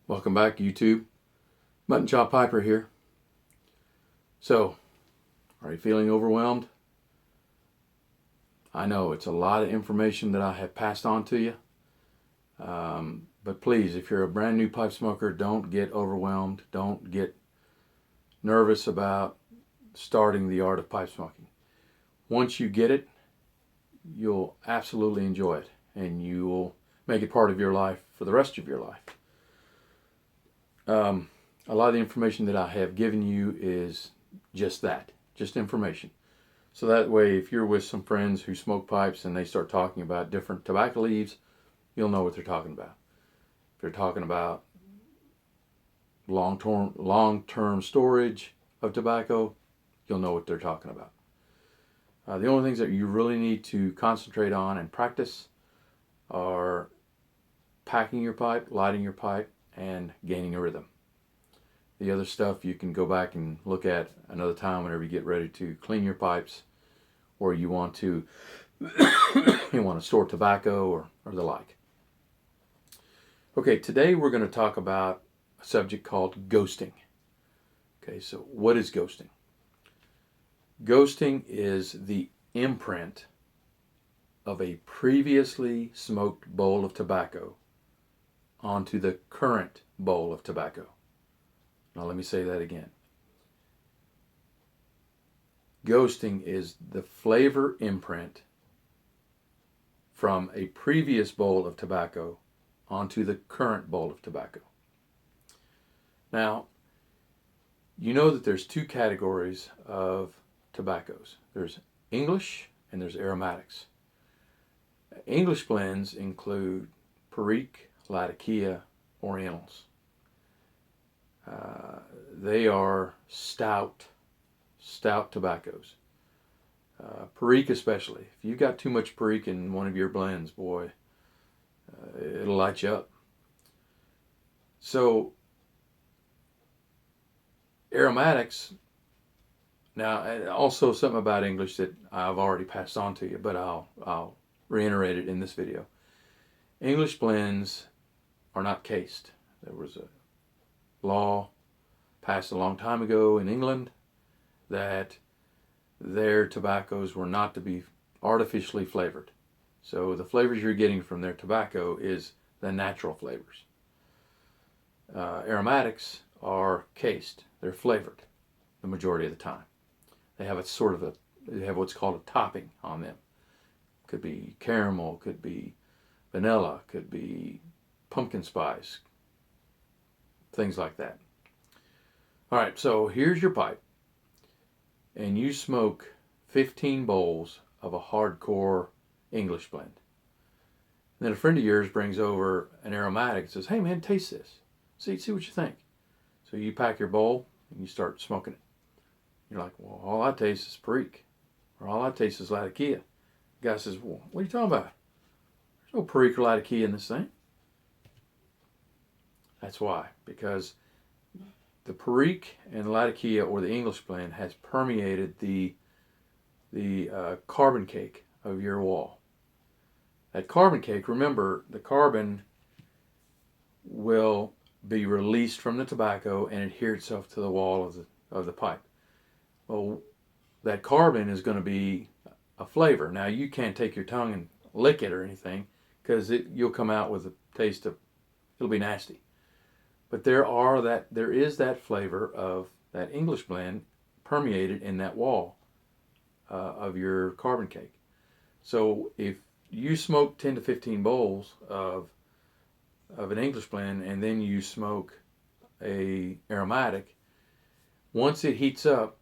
Welcome back, YouTube. Mutton Chop Piper here. So, are you feeling overwhelmed? I know it's a lot of information that I have passed on to you. But please, if you're a brand new pipe smoker, don't get overwhelmed. Don't get nervous about starting the art of pipe smoking. Once you get it, you'll absolutely enjoy it, and you will make it part of your life for the rest of your life. A lot of the information that I have given you is just that, just information. So that way, if you're with some friends who smoke pipes and they start talking about different tobacco leaves, you'll know what they're talking about. If they're talking about long-term storage of tobacco, you'll know what they're talking about. The only things that you really need to concentrate on and practice are packing your pipe, lighting your pipe, and gaining a rhythm. The other stuff you can go back and look at another time whenever you get ready to clean your pipes, or you want to store tobacco or the like. Okay, today we're going to talk about a subject called ghosting. Okay, so what is ghosting? Ghosting is the imprint of a previously smoked bowl of tobacco onto the current bowl of tobacco. Now let me say that again. Ghosting is the flavor imprint from a previous bowl of tobacco onto the current bowl of tobacco. Now, you know that there's two categories of tobaccos. There's English and there's aromatics. English blends include Perique, Latakia, Orientals. They are stout tobaccos. Perique especially. If you've got too much Perique in one of your blends, boy, it'll light you up. So, aromatics, now also something about English that I've already passed on to you, but I'll reiterate it in this video. English blends are not cased. There was a law passed a long time ago in England that their tobaccos were not to be artificially flavored. So the flavors you're getting from their tobacco is the natural flavors. Aromatics are cased. They're flavored the majority of the time. They have they have what's called a topping on them. Could be caramel, could be vanilla, could be pumpkin spice, things like that. All right, so here's your pipe, and you smoke 15 bowls of a hardcore English blend. And then a friend of yours brings over an aromatic and says, "Hey man, taste this. See what you think." So you pack your bowl and you start smoking it. You're like, "Well, all I taste is Perique, or all I taste is Latakia." The guy says, "Well, what are you talking about? There's no Perique or Latakia in this thing." That's why, because the Perique and Latakia, or the English blend, has permeated the carbon cake of your wall. That carbon cake, remember, the carbon will be released from the tobacco and adhere itself to the wall of the pipe. Well, that carbon is going to be a flavor. Now, you can't take your tongue and lick it or anything, because you'll come out with a taste of, it'll be nasty. But there is that flavor of that English blend permeated in that wall of your carbon cake. So if you smoke 10 to 15 bowls of an English blend, and then you smoke a aromatic, once it heats up,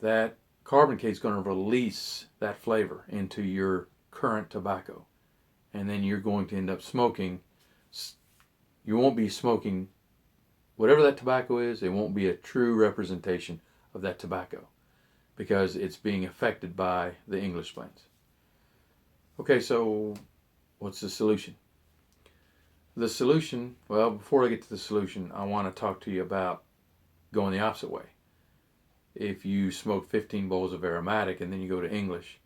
that carbon cake is going to release that flavor into your current tobacco, and then you're going to end up smoking. You won't be smoking whatever that tobacco is. It won't be a true representation of that tobacco, because it's being affected by the English blends. Okay, so what's the solution? The solution, well, before I get to the solution, I want to talk to you about going the opposite way. If you smoke 15 bowls of aromatic and then you go to English,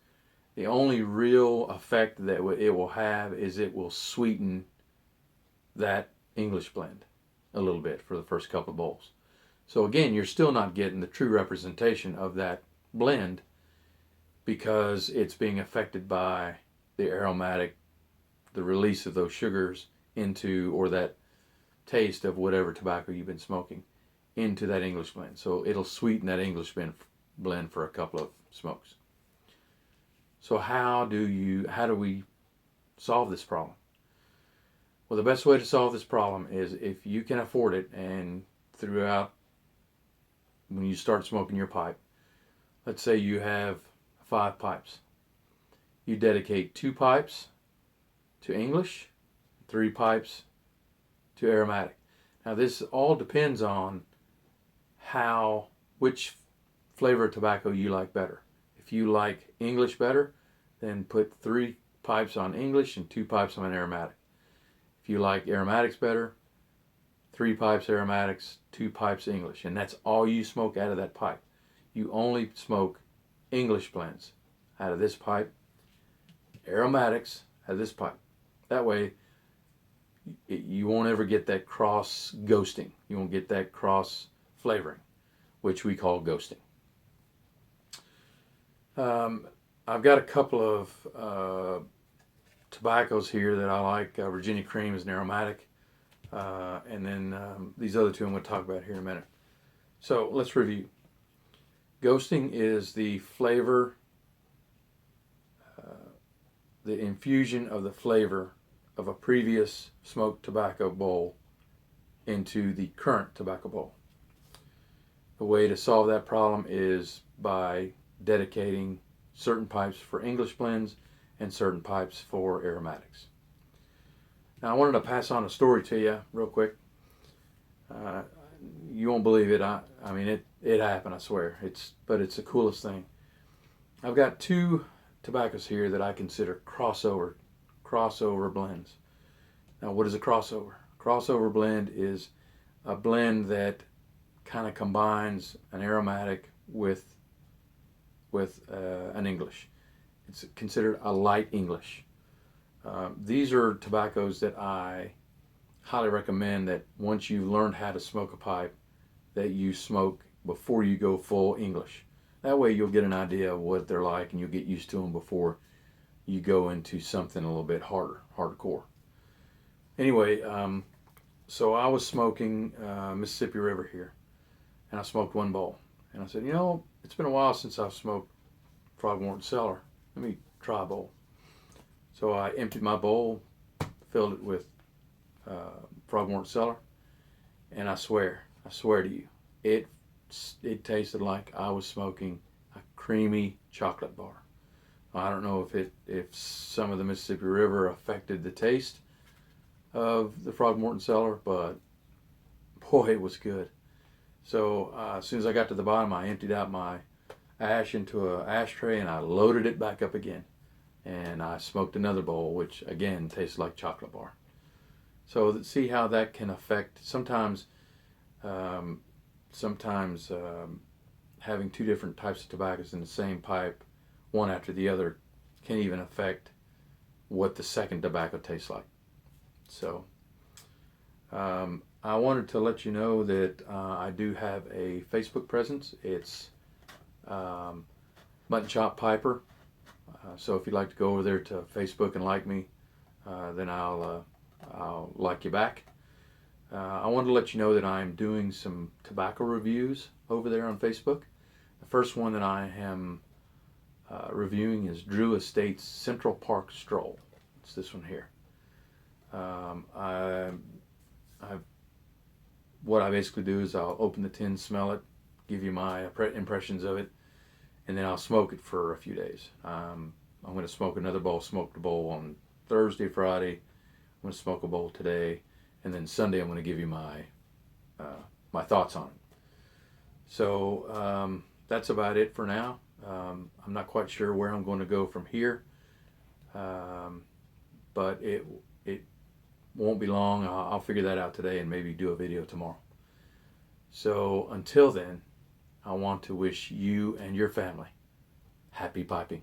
the only real effect that it will have is it will sweeten that English blend. a little bit for the first couple of bowls. So again, you're still not getting the true representation of that blend because it's being affected by the aromatic, the release of those sugars into, or that taste of whatever tobacco you've been smoking into that English blend. So it'll sweeten that English blend for a couple of smokes. So how do we solve this problem? Well, the best way to solve this problem is if you can afford it, and throughout when you start smoking your pipe, let's say you have 5 pipes. You dedicate 2 pipes to English, 3 pipes to aromatic. Now this all depends on which flavor of tobacco you like better. If you like English better, then put 3 pipes on English and 2 pipes on aromatic. If you like aromatics better, 3 pipes aromatics, 2 pipes English, and that's all you smoke out of that pipe. You only smoke English blends out of this pipe, aromatics out of this pipe. That way, you won't ever get that cross ghosting. You won't get that cross flavoring, which we call ghosting. I've got a couple of tobaccos here that I like. Virginia Cream is an aromatic. And then these other 2 I'm going to talk about here in a minute. So let's review. Ghosting is the flavor, the infusion of the flavor of a previous smoked tobacco bowl into the current tobacco bowl. The way to solve that problem is by dedicating certain pipes for English blends and certain pipes for aromatics. Now I wanted to pass on a story to you real quick. You won't believe it. I mean it happened, I swear. But it's the coolest thing. I've got 2 tobaccos here that I consider crossover blends. Now what is a crossover? Crossover blend is a blend that kind of combines an aromatic with an English. It's considered a light English. These are tobaccos that I highly recommend that once you've learned how to smoke a pipe, that you smoke before you go full English. That way you'll get an idea of what they're like and you'll get used to them before you go into something a little bit hardcore. Anyway, so I was smoking Mississippi River here, and I smoked 1 bowl. And I said, it's been a while since I've smoked Frogmorton Cellar. Let me try a bowl. So I emptied my bowl, filled it with Frogmorton Cellar, and I swear to you, it tasted like I was smoking a creamy chocolate bar. I don't know if some of the Mississippi River affected the taste of the Frogmorton Cellar, but boy, it was good. So as soon as I got to the bottom, I emptied out my ash into an ashtray and I loaded it back up again. And I smoked another bowl, which again tastes like chocolate bar. So see how that can affect. Sometimes having 2 different types of tobaccos in the same pipe, one after the other, can even affect what the second tobacco tastes like. So I wanted to let you know that I do have a Facebook presence. It's Mutton Chop Piper. So if you'd like to go over there to Facebook and like me, then I'll like you back. I wanted to let you know that I'm doing some tobacco reviews over there on Facebook. The first one that I am reviewing is Drew Estate's Central Park Stroll. It's this one here. What I basically do is I'll open the tin, smell it, give you my impressions of it, and then I'll smoke it for a few days. I'm going to smoke another bowl, smoked a bowl on Thursday, Friday. I'm going to smoke a bowl today, and then Sunday I'm going to give you my thoughts on it. So that's about it for now. I'm not quite sure where I'm going to go from here, but it won't be long. I'll figure that out today and maybe do a video tomorrow. So until then, I want to wish you and your family happy piping.